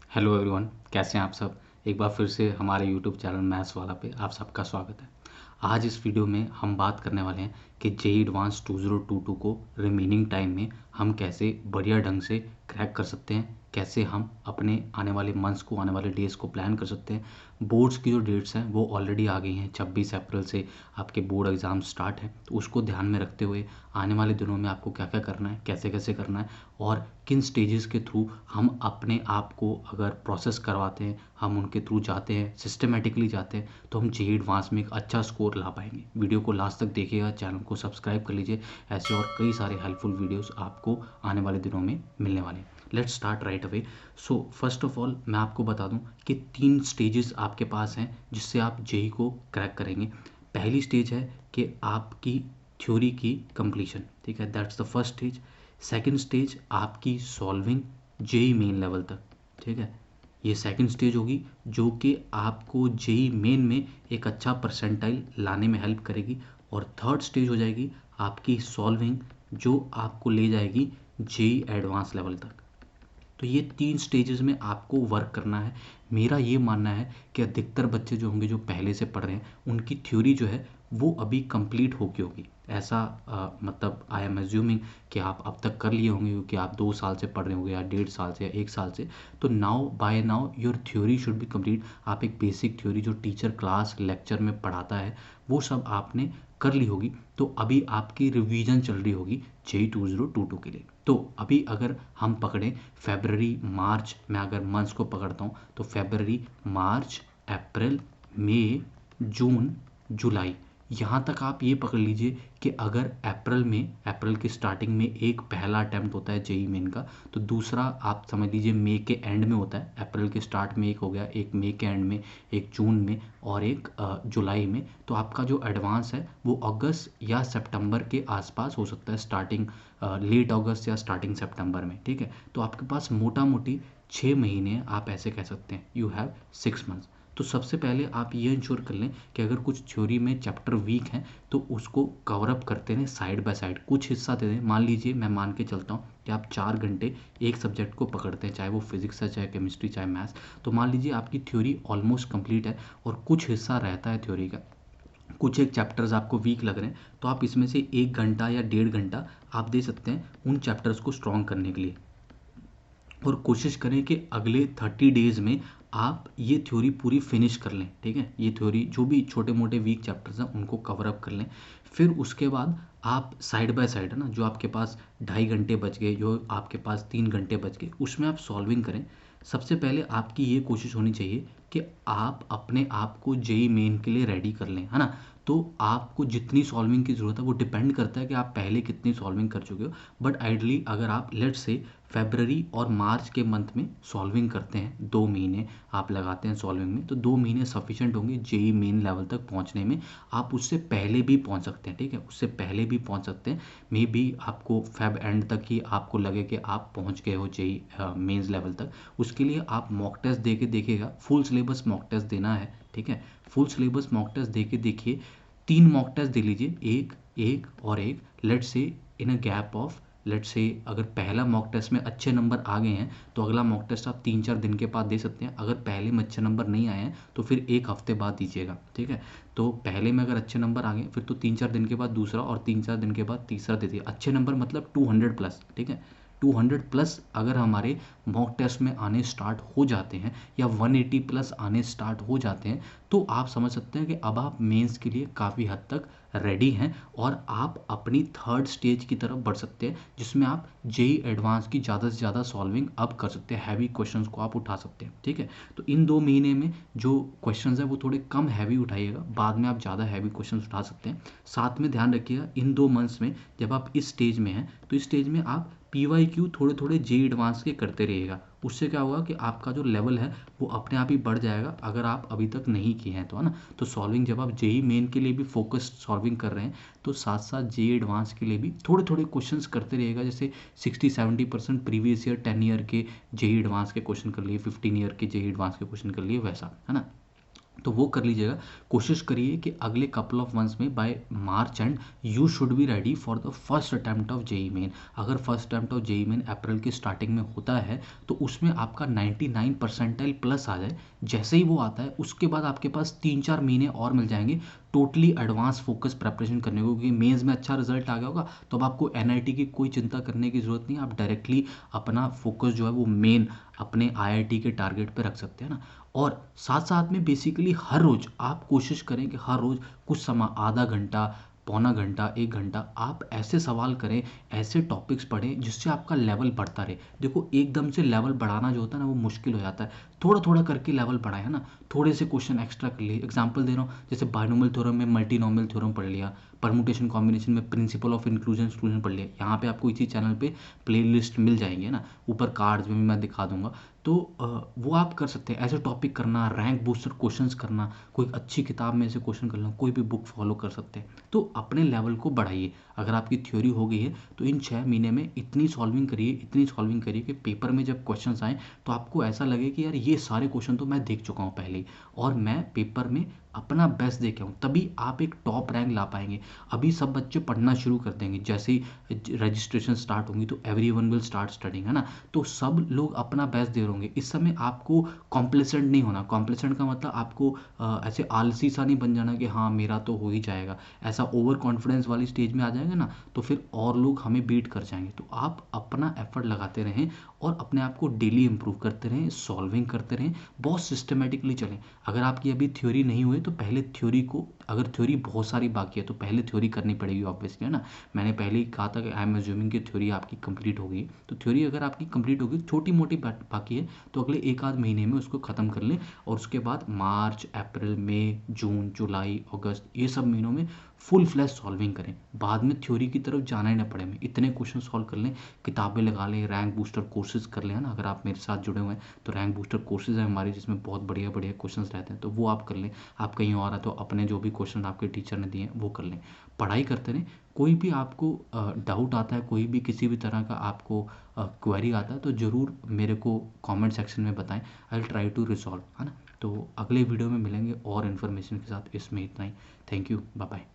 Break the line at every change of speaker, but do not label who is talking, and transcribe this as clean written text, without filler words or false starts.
Hello everyone, कैसे हैं आप सब। एक बार फिर से हमारे यूट्यूब चैनल मैथ्स वाला पे आप सबका स्वागत है। आज इस वीडियो में हम बात करने वाले हैं कि जेईई एडवांस 2022 को रिमेनिंग टाइम में हम कैसे बढ़िया ढंग से क्रैक कर सकते हैं, कैसे हम अपने आने वाले मंथ्स को, आने वाले डेज़ को प्लान कर सकते हैं। बोर्ड्स की जो डेट्स हैं वो ऑलरेडी आ गई हैं। 26 अप्रैल से आपके बोर्ड एग्ज़ाम स्टार्ट है, तो उसको ध्यान में रखते हुए आने वाले दिनों में आपको क्या क्या करना है, कैसे कैसे करना है और किन स्टेजेस के थ्रू हम अपने आप को अगर प्रोसेस करवाते हैं, हम उनके थ्रू जाते हैं, सिस्टमेटिकली जाते हैं, तो हम जेईई एडवांस में एक अच्छा स्कोर ला पाएंगे। वीडियो को लास्ट तक देखिएगा, चैनल को सब्सक्राइब कर लीजिए। ऐसे और कई सारे हेल्पफुल वीडियोस आपको आने वाले दिनों में मिलने वाले हैं। Let's start right away. So first of all मैं आपको बता दूं कि 3 स्टेजेस आपके पास हैं जिससे आप जेईई को क्रैक करेंगे। पहली स्टेज है कि आपकी थ्योरी की कंप्लीशन, ठीक है, that's the first stage. Second stage आपकी सॉल्विंग जेईई मेन लेवल तक, ठीक है, ये सेकंड स्टेज होगी जो कि आपको जेईई मेन में एक अच्छा परसेंटाइल लाने में हेल्प करेगी। और थर्ड स्टेज हो जाएगी आपकी सॉल्विंग, जो आपको ले जाएगी जेईई एडवांस लेवल तक। तो ये 3 स्टेजेस में आपको वर्क करना है। मेरा ये मानना है कि अधिकतर बच्चे जो होंगे, जो पहले से पढ़ रहे हैं, उनकी थ्योरी जो है वो अभी कंप्लीट होगी होगी ऐसा मतलब आई एम एज्यूमिंग कि आप अब तक कर लिए होंगे, क्योंकि आप 2 साल से पढ़ रहे होंगे या 1.5 साल से या 1 साल से। तो now by now your theory should be complete. आप एक बेसिक थ्योरी जो टीचर क्लास लेक्चर में पढ़ाता है वो सब आपने कर ली होगी। तो अभी आपकी रिवीजन चल रही होगी जेईई 2022 के लिए। तो अभी अगर हम पकड़ें फरवरी मार्च में, अगर मंथ्स को पकड़ता हूँ तो फरवरी, मार्च, अप्रैल, मई, जून, जुलाई, यहाँ तक आप ये पकड़ लीजिए कि अगर अप्रैल में, अप्रैल की स्टार्टिंग में एक पहला अटैम्प्ट होता है जेईई मेन का, तो दूसरा आप समझ लीजिए मई के एंड में होता है। अप्रैल के स्टार्ट में एक हो गया, एक मई के एंड में, एक जून में और एक जुलाई में। तो आपका जो एडवांस है वो अगस्त या सितंबर के आसपास हो सकता है, स्टार्टिंग लेट अगस्त या स्टार्टिंग सितंबर में, ठीक है। तो आपके पास मोटा मोटी 6 महीने, आप ऐसे कह सकते हैं, यू हैव 6 मंथ्स। तो सबसे पहले आप ये इंश्योर कर लें कि अगर कुछ थ्योरी में चैप्टर वीक हैं तो उसको कवर अप करते रहें, साइड बाय साइड कुछ हिस्सा दे दें। मान लीजिए, मैं मान के चलता हूँ कि आप 4 घंटे एक सब्जेक्ट को पकड़ते हैं, चाहे वो फिजिक्स है, चाहे केमिस्ट्री, चाहे मैथ्स। तो मान लीजिए आपकी थ्योरी ऑलमोस्ट कंप्लीट है और कुछ हिस्सा रहता है थ्योरी का, कुछ एक चैप्टर्स आपको वीक लग रहे हैं, तो आप इसमें से 1 घंटा या 1.5 घंटा आप दे सकते हैं उन चैप्टर्स को स्ट्रॉन्ग करने के लिए। और कोशिश करें कि अगले 30 डेज में आप ये थ्योरी पूरी फिनिश कर लें, ठीक है। ये थ्योरी जो भी छोटे मोटे वीक चैप्टर्स हैं उनको कवर अप कर लें। फिर उसके बाद आप साइड बाय साइड, है ना, जो आपके पास 2.5 घंटे बच गए, जो आपके पास 3 घंटे बच गए, उसमें आप सॉल्विंग करें। सबसे पहले आपकी ये कोशिश होनी चाहिए कि आप अपने आप को जेईई मेन के लिए रेडी कर लें, है ना। तो आपको जितनी सॉल्विंग की ज़रूरत है वो डिपेंड करता है कि आप पहले कितनी सॉल्विंग कर चुके हो। बट आइडली अगर आप लेट्स से फरवरी और मार्च के मंथ में सॉल्विंग करते हैं, 2 महीने आप लगाते हैं सॉल्विंग में, तो 2 महीने सफिशेंट होंगे जेईई मेन लेवल तक पहुंचने में। आप उससे पहले भी पहुंच सकते हैं, ठीक है, उससे पहले भी पहुंच सकते हैं। मे बी आपको फेब एंड तक ही आपको लगे कि आप पहुंच गए हो जेईई मेंस लेवल तक। उसके लिए आप मॉक टेस्ट दे के देखिएगा, फुल सिलेबस मॉक टेस्ट देना है, ठीक है। फुल सिलेबस मॉक टेस्ट दे के देखिए, 3 मॉक टेस्ट दे लीजिए, एक, एक और एक, let's say in a gap of, let's say अगर पहला मॉक टेस्ट में अच्छे नंबर आ गए हैं तो अगला मॉक टेस्ट आप 3-4 दिन के बाद दे सकते हैं। अगर पहले में अच्छे नंबर नहीं आए हैं तो फिर 1 हफ्ते बाद दीजिएगा, ठीक है। तो पहले में अगर अच्छे नंबर आ गए फिर तो 3-4 दिन के बाद दूसरा, और 3-4 दिन के बाद तीसरा दे दिए। अच्छे नंबर मतलब 200+, ठीक है, 200+ अगर हमारे मॉक टेस्ट में आने स्टार्ट हो जाते हैं या 180+ आने स्टार्ट हो जाते हैं, तो आप समझ सकते हैं कि अब आप मेंस के लिए काफ़ी हद तक रेडी हैं और आप अपनी थर्ड स्टेज की तरफ बढ़ सकते हैं, जिसमें आप जेईई एडवांस की ज़्यादा से ज़्यादा सॉल्विंग अब कर सकते हैं, हैवी क्वेश्चंस को आप उठा सकते हैं, ठीक है। तो इन 2 महीने में जो क्वेश्चंस हैं वो थोड़े कम हैवी उठाइएगा, बाद में आप ज़्यादा हैवी क्वेश्चंस उठा सकते हैं। साथ में ध्यान रखिएगा, इन 2 मंथ्स में जब आप इस स्टेज में हैं तो इस स्टेज में आप PYQ थोड़े थोड़े जेईई एडवांस के करते रहिएगा। उससे क्या होगा कि आपका जो लेवल है वो अपने आप ही बढ़ जाएगा, अगर आप अभी तक नहीं किए हैं तो, है ना। तो सॉल्विंग जब आप जेईई मेन के लिए भी फोकस्ड सॉल्विंग कर रहे हैं तो साथ साथ जेईई एडवांस के लिए भी थोड़े थोड़े क्वेश्चंस करते रहिएगा। जैसे 60-70% प्रीवियस ईयर 10 ईयर के जेईई एडवांस के क्वेश्चन कर लिए, 15 ईयर के जेईई एडवांस के क्वेश्चन कर लिए, वैसा, है ना। तो वो कर लीजिएगा। कोशिश करिए कि अगले कपल ऑफ मंथ्स में by March end you should be ready for the first attempt of JEE Main. अगर first attempt of JEE Main April की स्टार्टिंग में होता है तो उसमें आपका 99 परसेंटाइल प्लस आ जाए। जैसे ही वो आता है उसके बाद आपके पास 3-4 महीने और मिल जाएंगे टोटली एडवांस फोकस प्रेपरेशन करने को, क्योंकि मेंस में अच्छा रिजल्ट आ गया होगा तो अब आपको एनआईटी की कोई चिंता करने की ज़रूरत नहीं। आप डायरेक्टली अपना फोकस जो है वो मेन अपने आईआईटी के टारगेट पे रख सकते हैं ना। और साथ साथ में बेसिकली हर रोज़ आप कोशिश करें कि हर रोज़ कुछ समय, आधा घंटा, पौना घंटा, 1 घंटा आप ऐसे सवाल करें, ऐसे टॉपिक्स पढ़ें जिससे आपका लेवल बढ़ता रहे। देखो एकदम से लेवल बढ़ाना जो होता है ना वो मुश्किल हो जाता है, थोड़ा थोड़ा करके लेवल बढ़ाए, है ना। थोड़े से क्वेश्चन एक्स्ट्रा कर लिए। एग्जांपल दे रहा हूँ, जैसे बायनोमियल थ्योरम में मल्टीनोमियल थ्योरम पढ़ लिया, परमुटेशन कॉम्बिनेशन में प्रिंसिपल ऑफ इंक्लूजन एक्सक्लूजन पढ़ लिया। यहाँ पे आपको इसी चैनल पे प्लेलिस्ट मिल जाएंगे ना, ऊपर कार्ड्स में भी मैं दिखा दूंगा। तो वो आप कर सकते हैं। ऐसे टॉपिक करना, रैंक बूस्टर क्वेश्चंस करना, कोई अच्छी किताब में से क्वेश्चन करना, कोई भी बुक फॉलो कर सकते हैं। तो अपने लेवल को बढ़ाइए। अगर आपकी थ्योरी हो गई है तो इन 6 महीने में इतनी सॉल्विंग करिए, इतनी सॉल्विंग करिए कि पेपर में जब क्वेश्चन आए तो आपको ऐसा लगे कि यार ये सारे क्वेश्चन तो मैं देख चुका हूँ पहले ही, और मैं पेपर में अपना बेस्ट दे के आऊँ, तभी आप एक टॉप रैंक ला पाएंगे। अभी सब बच्चे पढ़ना शुरू कर देंगे, जैसे ही रजिस्ट्रेशन स्टार्ट होंगी तो एवरीवन विल स्टार्ट स्टडिंग, है ना। तो सब लोग अपना बेस्ट दे रहे होंगे। इस समय आपको कॉम्प्लेसेंट नहीं होना। कॉम्प्लेसेंट का मतलब आपको ऐसे आलसी सा नहीं बन जाना कि हाँ मेरा तो हो ही जाएगा। ऐसा ओवर कॉन्फिडेंस वाली स्टेज में आ जाएगा ना तो फिर और लोग हमें बीट कर जाएंगे। तो आप अपना एफर्ट लगाते रहें और अपने आप को डेली इंप्रूव करते रहें, सॉल्विंग करते रहें, बहुत सिस्टमेटिकली चलें। अगर आपकी अभी थ्योरी नहीं हुई तो पहले थ्योरी को, अगर थ्योरी बहुत सारी बाकी है तो पहले थ्योरी करनी पड़ेगी ऑब्वियसली, है ना। मैंने पहले ही कहा था कि आई एम अज्यूमिंग कि थ्योरी आपकी कंप्लीट हो गई। तो थ्योरी अगर आपकी कंप्लीट होगी, छोटी मोटी बाकी है, तो अगले 1-आध महीने में उसको ख़त्म कर लें। और उसके बाद मार्च, अप्रैल, मई, जून, जुलाई, अगस्त, ये सब महीनों में फुल फ्लैश सॉल्विंग करें। बाद में थ्योरी की तरफ जाना ही ना पड़े, हमें इतने क्वेश्चन सॉल्व कर लें, किताबें लगा लें, रैंक बूस्टर कोर्सेज कर लें, है ना। अगर आप मेरे साथ जुड़े हुए हैं तो रैंक बूस्टर कोर्सेज है हमारे जिसमें बहुत बढ़िया बढ़िया क्वेश्चन रहते हैं, तो वो आप कर लें। आप कहीं और है तो अपने जो भी क्वेश्चन आपके टीचर ने दिए हैं वो कर लें। पढ़ाई करते रहें। कोई भी आपको डाउट आता है, कोई भी किसी भी तरह का आपको क्वेरी आता है तो ज़रूर मेरे को कमेंट सेक्शन में बताएं। I will try to resolve, है ना। तो अगले वीडियो में मिलेंगे और इन्फॉर्मेशन के साथ। इसमें इतना ही। Thank you, bye bye.